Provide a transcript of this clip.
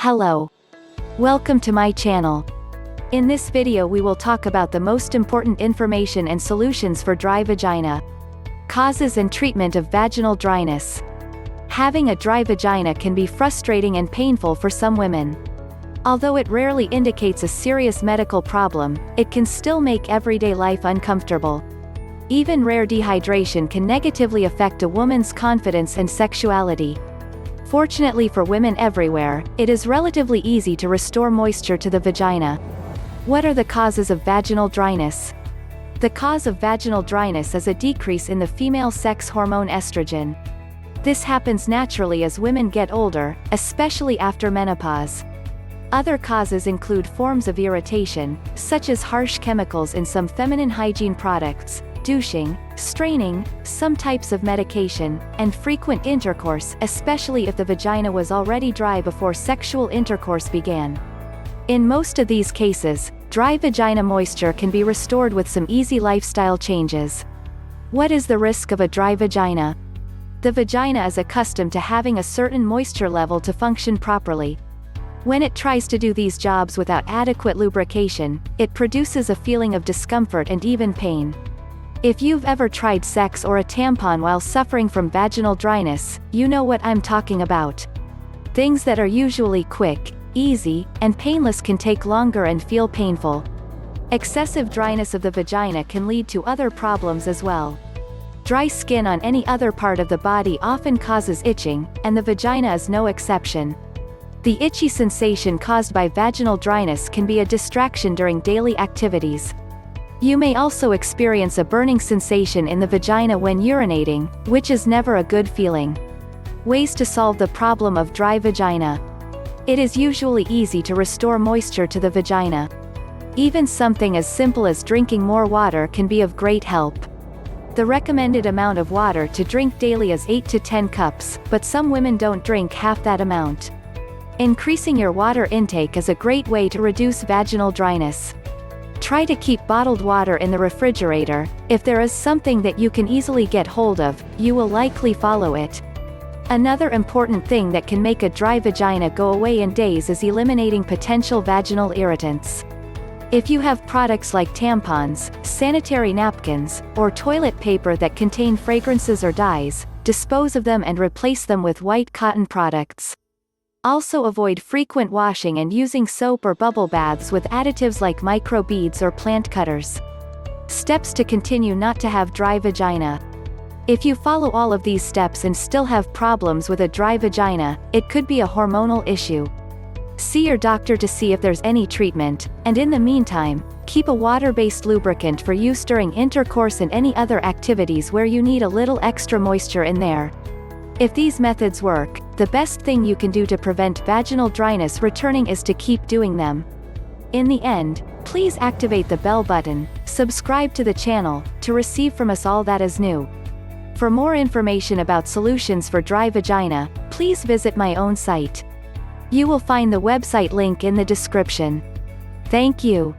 Hello. Welcome to my channel. In this video we will talk about the most important information and solutions for dry vagina. Causes and treatment of vaginal dryness. Having a dry vagina can be frustrating and painful for some women. Although it rarely indicates a serious medical problem, it can still make everyday life uncomfortable. Even rare dehydration can negatively affect a woman's confidence and sexuality. Fortunately for women everywhere, it is relatively easy to restore moisture to the vagina. What are the causes of vaginal dryness? The cause of vaginal dryness is a decrease in the female sex hormone estrogen. This happens naturally as women get older, especially after menopause. Other causes include forms of irritation, such as harsh chemicals in some feminine hygiene products, douching, straining, some types of medication, and frequent intercourse, especially if the vagina was already dry before sexual intercourse began. In most of these cases, dry vagina moisture can be restored with some easy lifestyle changes. What is the risk of a dry vagina? The vagina is accustomed to having a certain moisture level to function properly. When it tries to do these jobs without adequate lubrication, it produces a feeling of discomfort and even pain. If you've ever tried sex or a tampon while suffering from vaginal dryness, you know what I'm talking about. Things that are usually quick, easy, and painless can take longer and feel painful. Excessive dryness of the vagina can lead to other problems as well. Dry skin on any other part of the body often causes itching, and the vagina is no exception. The itchy sensation caused by vaginal dryness can be a distraction during daily activities. You may also experience a burning sensation in the vagina when urinating, which is never a good feeling. Ways to solve the problem of dry vagina. It is usually easy to restore moisture to the vagina. Even something as simple as drinking more water can be of great help. The recommended amount of water to drink daily is 8 to 10 cups, but some women don't drink half that amount. Increasing your water intake is a great way to reduce vaginal dryness. Try to keep bottled water in the refrigerator. If there is something that you can easily get hold of, you will likely follow it. Another important thing that can make a dry vagina go away in days is eliminating potential vaginal irritants. If you have products like tampons, sanitary napkins, or toilet paper that contain fragrances or dyes, dispose of them and replace them with white cotton products. Also avoid frequent washing and using soap or bubble baths with additives like microbeads or plant cutters. Steps to continue not to have dry vagina. If you follow all of these steps and still have problems with a dry vagina, it could be a hormonal issue. See your doctor to see if there's any treatment, and in the meantime, keep a water-based lubricant for use during intercourse and any other activities where you need a little extra moisture in there. If these methods work, the best thing you can do to prevent vaginal dryness returning is to keep doing them. In the end, please activate the bell button, subscribe to the channel, to receive from us all that is new. For more information about solutions for dry vagina, please visit my own site. You will find the website link in the description. Thank you.